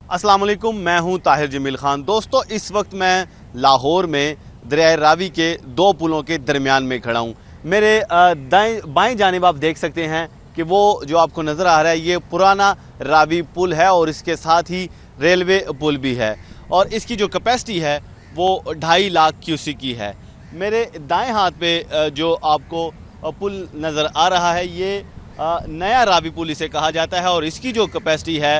अस्सलाम वालेकुम, मैं हूं ताहिर जमील खान। दोस्तों, इस वक्त मैं लाहौर में दरियाए रावी के दो पुलों के दरमियान में खड़ा हूं। मेरे दाएं बाएं जानिब आप देख सकते हैं कि वो जो आपको नज़र आ रहा है ये पुराना रावी पुल है और इसके साथ ही रेलवे पुल भी है और इसकी जो कैपेसिटी है वो 2.5 लाख क्यूसेक की है। मेरे दाएं हाथ पे जो आपको पुल नज़र आ रहा है ये नया रावी पुल इसे कहा जाता है और इसकी जो कैपेसिटी है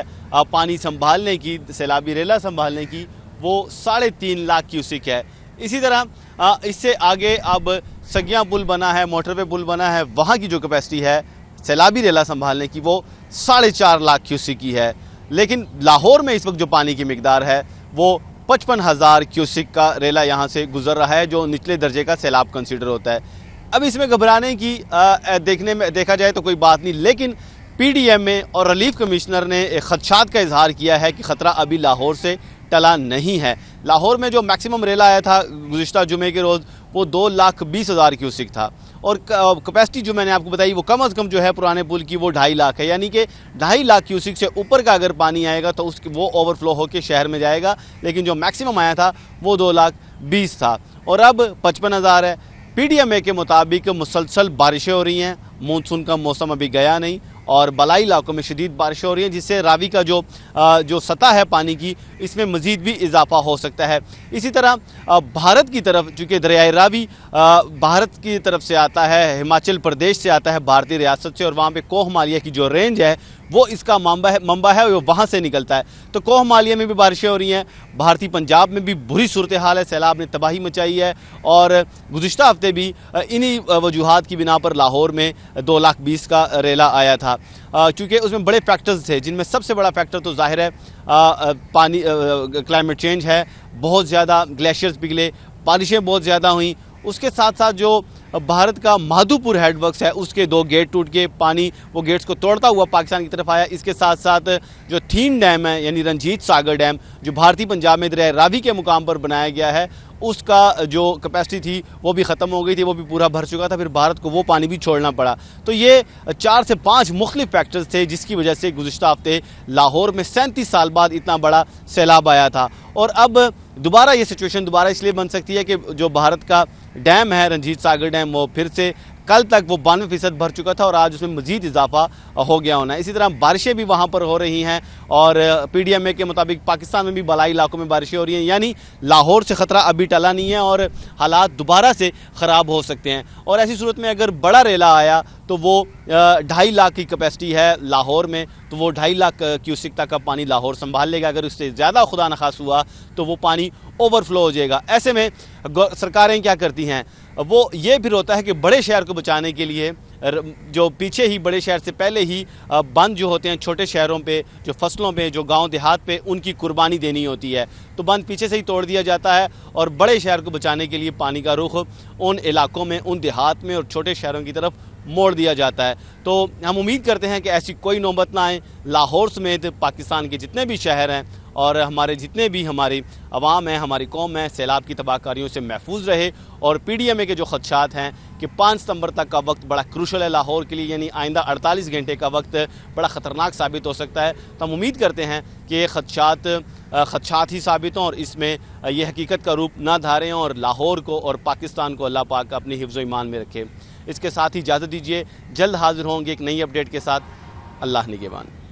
पानी संभालने की, सैलाबी रेला संभालने की, वो 3.5 लाख क्यूसेक है। इसी तरह इससे आगे अब सगिया पुल बना है, मोटरवे पुल बना है, वहाँ की जो कैपेसिटी है सैलाबी रेला संभालने की वो 4.5 लाख क्यूसेक की है। लेकिन लाहौर में इस वक्त जो पानी की मिकदार है वो 55,000 क्यूसेक का रेला यहाँ से गुजर रहा है, जो निचले दर्जे का सैलाब कंसीडर होता है। अब इसमें घबराने की देखा जाए तो कोई बात नहीं, लेकिन पीडीएम में और रिलीफ कमिश्नर ने खदशात का इजहार किया है कि ख़तरा अभी लाहौर से टला नहीं है। लाहौर में जो मैक्सिमम रेला आया था गुज़िश्ता जुमे के रोज़ वो 2,20,000 क्यूसेक था और कैपेसिटी जो मैंने आपको बताई वो कम अज़ कम जो है पुराने पुल की वो 2.5 लाख है, यानी कि 2.5 लाख क्यूसेक से ऊपर का अगर पानी आएगा तो वो ओवरफ्लो होकर शहर में जाएगा। लेकिन जो मैक्सिमम आया था वो 2,20,000 था और अब 55,000 है। पीडीएमए के मुताबिक मुसलसल बारिशें हो रही हैं, मानसून का मौसम अभी गया नहीं और बलाई इलाकों में शदीद बारिशें हो रही हैं, जिससे रावी का जो सतह है पानी की इसमें मज़ीद भी इजाफा हो सकता है। इसी तरह भारत की तरफ, चूँकि दरियाए रावी भारत की तरफ से आता है, हिमाचल प्रदेश से आता है, भारतीय रियासत से, और वहाँ पे कोह मालिया की जो रेंज है वो इसका मंबा है वो वहाँ से निकलता है। तो कोह मालिया में भी बारिशें हो रही हैं, भारतीय पंजाब में भी बुरी सूरत हाल है, सैलाब ने तबाही मचाई है और गुज़िश्ता हफ्ते भी इन्हीं वजूहात की बिना पर लाहौर में 2,20,000 का रेला आया था। चूँकि उसमें बड़े फैक्टर्स थे, जिनमें सबसे बड़ा फैक्टर तो जाहिर है पानी, क्लाइमेट चेंज है। बहुत ज़्यादा ग्लेशियर्स पिघले, बारिशें बहुत ज़्यादा हुई। उसके साथ साथ जो भारत का माधोपुर हेडवर्क्स है उसके 2 गेट टूट के पानी वो गेट्स को तोड़ता हुआ पाकिस्तान की तरफ आया। इसके साथ साथ जो थीन डैम है यानी रंजीत सागर डैम जो भारतीय पंजाब में दरिया रावी के मुकाम पर बनाया गया है, उसका जो कैपेसिटी थी वो भी ख़त्म हो गई थी, वो भी पूरा भर चुका था, फिर भारत को वो पानी भी छोड़ना पड़ा। तो ये 4 से 5 मुख्तलिफ फैक्टर्स थे जिसकी वजह से गुज़िश्ता हफ्ते लाहौर में 37 साल बाद इतना बड़ा सैलाब आया था। और अब दोबारा ये सिचुएशन दोबारा इसलिए बन सकती है कि जो भारत का डैम है रंजीत सागर डैम वो फिर से कल तक वो 92% भर चुका था और आज उसमें मज़ीद इजाफा हो गया होना है। इसी तरह बारिशें भी वहाँ पर हो रही हैं और पीडीएमए के मुताबिक पाकिस्तान में भी बलाई इलाकों में बारिशें हो रही हैं, यानी लाहौर से ख़तरा अभी टला नहीं है और हालात दोबारा से ख़राब हो सकते हैं। और ऐसी सूरत में अगर बड़ा रेला आया तो वो 2.5 लाख की कैपेसिटी है लाहौर में, तो वो 2.5 लाख क्यूसेक तक का पानी लाहौर संभाल लेगा। अगर उससे ज़्यादा खुदा न खास हुआ तो वो पानी ओवरफ्लो हो जाएगा। ऐसे में सरकारें क्या करती हैं, वो ये फिर होता है कि बड़े शहर को बचाने के लिए जो पीछे ही बड़े शहर से पहले ही बंद जो होते हैं छोटे शहरों पे, जो फसलों पे, जो गांव देहात पे उनकी कुर्बानी देनी होती है, तो बंद पीछे से ही तोड़ दिया जाता है और बड़े शहर को बचाने के लिए पानी का रुख उन इलाकों में, उन देहात में और छोटे शहरों की तरफ मोड़ दिया जाता है। तो हम उम्मीद करते हैं कि ऐसी कोई नौबत ना आए। लाहौर समेत पाकिस्तान के जितने भी शहर हैं और हमारे जितने भी हमारी अवाम है, हमारी कौम है, सैलाब की तबाहकारियों से महफूज रहे। और पीडीएमए के जो खदशात हैं कि 5 सितंबर तक का वक्त बड़ा क्रूशल है लाहौर के लिए, यानी आइंदा 48 घंटे का वक्त बड़ा ख़तरनाक साबित हो सकता है। तो हम उम्मीद करते हैं कि ये खदशात ही साबित हों और इसमें ये हकीकत का रूप ना धारें और लाहौर को और पाकिस्तान को अल्लाह पाक अपनी हिफ्ज़ ईमान में रखे। इसके साथ ही इजाज़त दीजिए, जल्द हाजिर होंगे एक नई अपडेट के साथ। अल्लाह निगहबान।